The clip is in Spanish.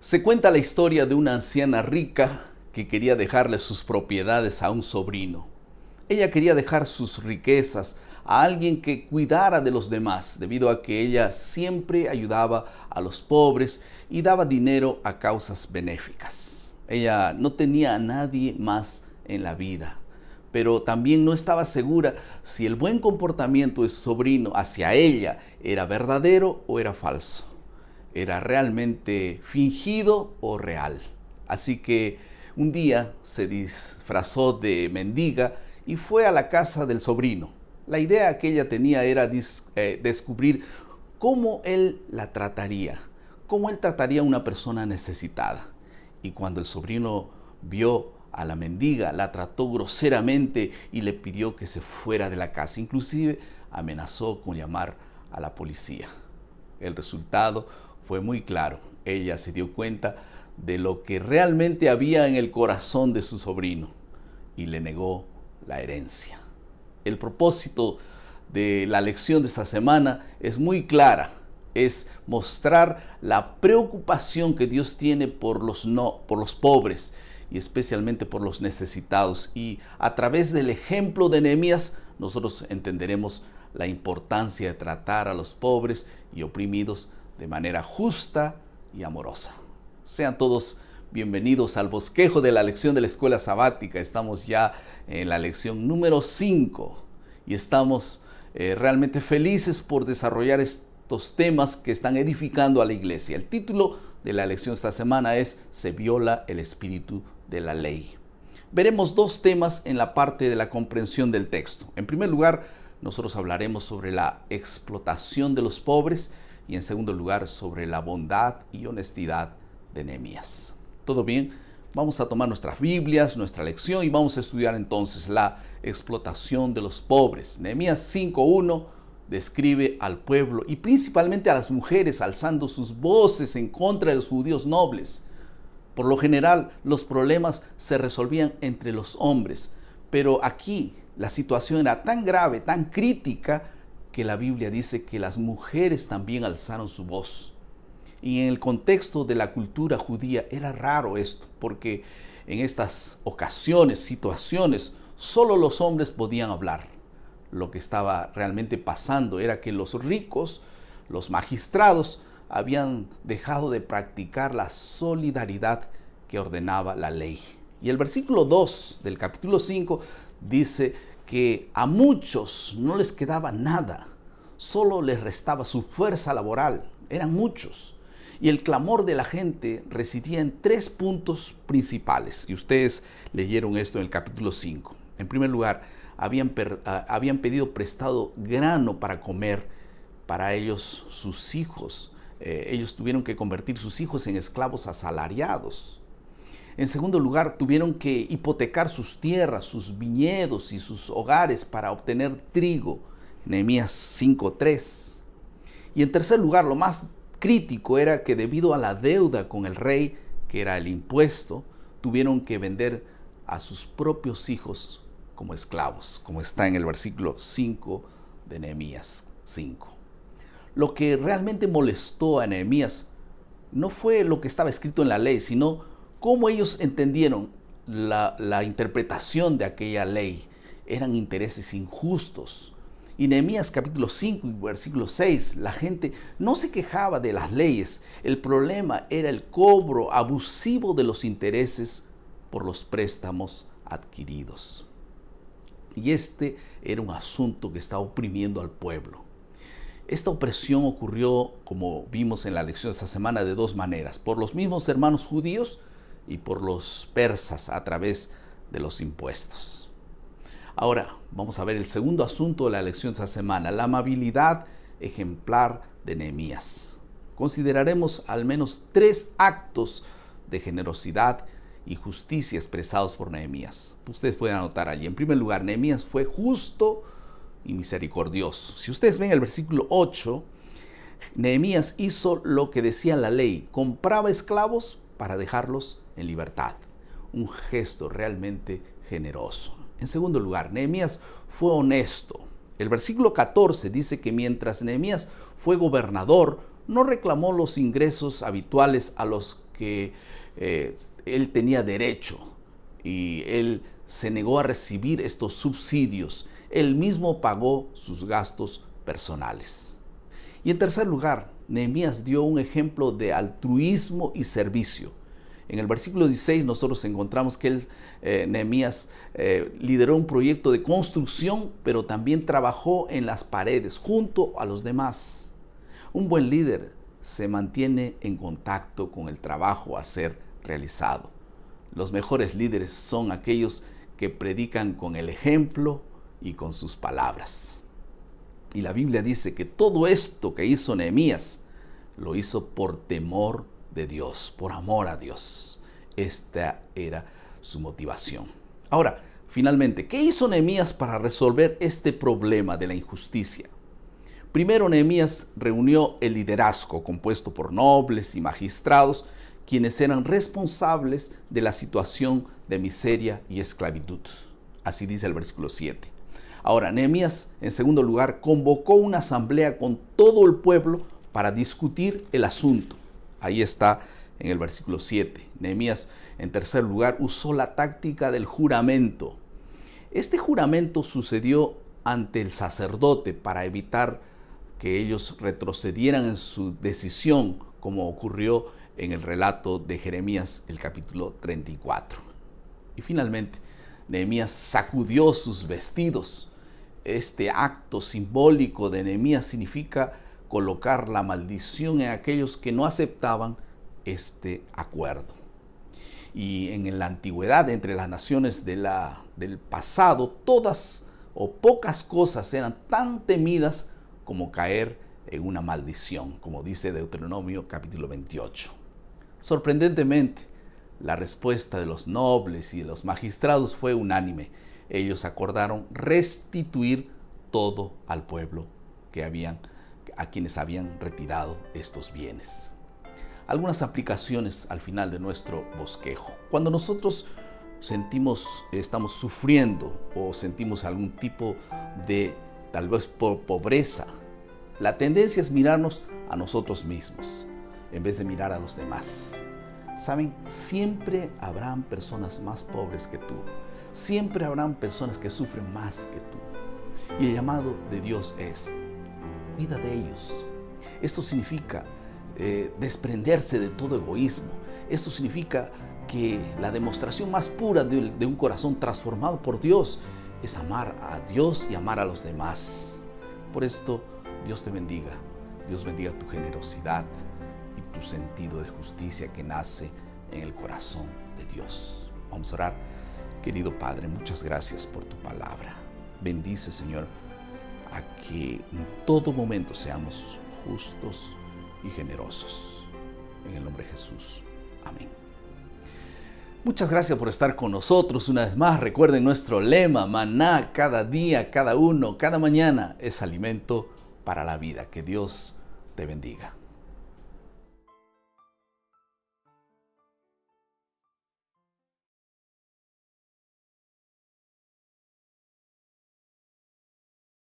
Se cuenta la historia de una anciana rica que quería dejarle sus propiedades a un sobrino. Ella quería dejar sus riquezas a alguien que cuidara de los demás, debido a que ella siempre ayudaba a los pobres y daba dinero a causas benéficas. Ella no tenía a nadie más en la vida, pero también no estaba segura si el buen comportamiento de su sobrino hacia ella era verdadero o era falso. ¿Era realmente fingido o real? Así que un día se disfrazó de mendiga y fue a la casa del sobrino. La idea que ella tenía era descubrir cómo él la trataría, cómo él trataría a una persona necesitada. Y cuando el sobrino vio a la mendiga, la trató groseramente y le pidió que se fuera de la casa. Inclusive amenazó con llamar a la policía. El resultado fue muy claro. Ella se dio cuenta de lo que realmente había en el corazón de su sobrino y le negó la herencia. El propósito de la lección de esta semana es muy clara. Es mostrar la preocupación que Dios tiene por los pobres y especialmente por los necesitados. Y a través del ejemplo de Nehemías, nosotros entenderemos la importancia de tratar a los pobres y oprimidos de manera justa y amorosa. Sean todos bienvenidos al bosquejo de la lección de la escuela sabática. Estamos ya en la lección número 5 y estamos realmente felices por desarrollar estos temas que están edificando a la iglesia. El título de la lección esta semana es "Se viola el espíritu de la ley". Veremos dos temas en la parte de la comprensión del texto. En primer lugar, nosotros hablaremos sobre la explotación de los pobres y en segundo lugar sobre la bondad y honestidad de Nehemías. ¿Todo bien? Vamos a tomar nuestras Biblias, nuestra lección y vamos a estudiar entonces la explotación de los pobres. Nehemías 5:1 describe al pueblo y principalmente a las mujeres alzando sus voces en contra de los judíos nobles. Por lo general, los problemas se resolvían entre los hombres, pero aquí la situación era tan grave, tan crítica, que la Biblia dice que las mujeres también alzaron su voz. Y en el contexto de la cultura judía era raro esto, porque en estas ocasiones, situaciones, solo los hombres podían hablar. Lo que estaba realmente pasando era que los ricos, los magistrados, habían dejado de practicar la solidaridad que ordenaba la ley. Y el versículo 2 del capítulo 5 dice que a muchos no les quedaba nada, solo les restaba su fuerza laboral. Eran muchos. Y el clamor de la gente residía en 3 puntos principales. Y ustedes leyeron esto en el capítulo 5. En primer lugar, habían pedido prestado grano para comer para ellos, sus hijos. Ellos tuvieron que convertir sus hijos en esclavos asalariados. En segundo lugar, tuvieron que hipotecar sus tierras, sus viñedos y sus hogares para obtener trigo. Nehemías 5:3. Y en tercer lugar, lo más crítico era que debido a la deuda con el rey, que era el impuesto, tuvieron que vender a sus propios hijos como esclavos, como está en el versículo 5 de Nehemías 5. Lo que realmente molestó a Nehemías no fue lo que estaba escrito en la ley, sino cómo ellos entendieron la interpretación de aquella ley. Eran intereses injustos. Y Nehemías capítulo 5 y versículo 6, la gente no se quejaba de las leyes. El problema era el cobro abusivo de los intereses por los préstamos adquiridos. Y este era un asunto que estaba oprimiendo al pueblo. Esta opresión ocurrió, como vimos en la lección de esta semana, de dos maneras: por los mismos hermanos judíos y por los persas a través de los impuestos. Ahora vamos a ver el segundo asunto de la lección de esta semana: la amabilidad ejemplar de Nehemías. Consideraremos al menos 3 actos de generosidad y justicia expresados por Nehemías. Ustedes pueden anotar allí. En primer lugar, Nehemías fue justo y misericordioso. Si ustedes ven el versículo 8, Nehemías hizo lo que decía la ley: compraba esclavos para dejarlos en libertad. Un gesto realmente generoso. En segundo lugar, Nehemías fue honesto. El versículo 14 dice que mientras Nehemías fue gobernador, no reclamó los ingresos habituales a los que él tenía derecho y él se negó a recibir estos subsidios. Él mismo pagó sus gastos personales. Y en tercer lugar, Nehemías dio un ejemplo de altruismo y servicio. En el versículo 16 nosotros encontramos que Nehemías lideró un proyecto de construcción, pero también trabajó en las paredes junto a los demás. Un buen líder se mantiene en contacto con el trabajo a ser realizado. Los mejores líderes son aquellos que predican con el ejemplo y con sus palabras. Y la Biblia dice que todo esto que hizo Nehemías lo hizo por temor de Dios, por amor a Dios. Esta era su motivación. Ahora, finalmente, ¿qué hizo Nehemías para resolver este problema de la injusticia? Primero, Nehemías reunió el liderazgo compuesto por nobles y magistrados, quienes eran responsables de la situación de miseria y esclavitud. Así dice el versículo 7. Ahora, Nehemías, en segundo lugar, convocó una asamblea con todo el pueblo para discutir el asunto. Ahí está en el versículo 7. Nehemías, en tercer lugar, usó la táctica del juramento. Este juramento sucedió ante el sacerdote para evitar que ellos retrocedieran en su decisión, como ocurrió en el relato de Jeremías, el capítulo 34. Y finalmente, Nehemías sacudió sus vestidos. Este acto simbólico de Nehemías significa colocar la maldición en aquellos que no aceptaban este acuerdo. Y en la antigüedad, entre las naciones del pasado, todas o pocas cosas eran tan temidas como caer en una maldición, como dice Deuteronomio capítulo 28. Sorprendentemente, la respuesta de los nobles y de los magistrados fue unánime. Ellos acordaron restituir todo al pueblo a quienes habían retirado estos bienes. Algunas aplicaciones al final de nuestro bosquejo. Cuando nosotros estamos sufriendo o sentimos algún tipo de, tal vez por pobreza, la tendencia es mirarnos a nosotros mismos en vez de mirar a los demás. Saben, siempre habrán personas más pobres que tú. Siempre habrán personas que sufren más que tú. Y el llamado de Dios es: cuida de ellos. Esto significa desprenderse de todo egoísmo. Esto significa que la demostración más pura de un corazón transformado por Dios es amar a Dios y amar a los demás. Por esto, Dios te bendiga. Dios bendiga tu generosidad y tu sentido de justicia que nace en el corazón de Dios. Vamos a orar. Querido Padre, muchas gracias por tu palabra. Bendice, Señor, a que en todo momento seamos justos y generosos. En el nombre de Jesús. Amén. Muchas gracias por estar con nosotros una vez más. Recuerden nuestro lema: maná, cada día, cada uno, cada mañana es alimento para la vida. Que Dios te bendiga.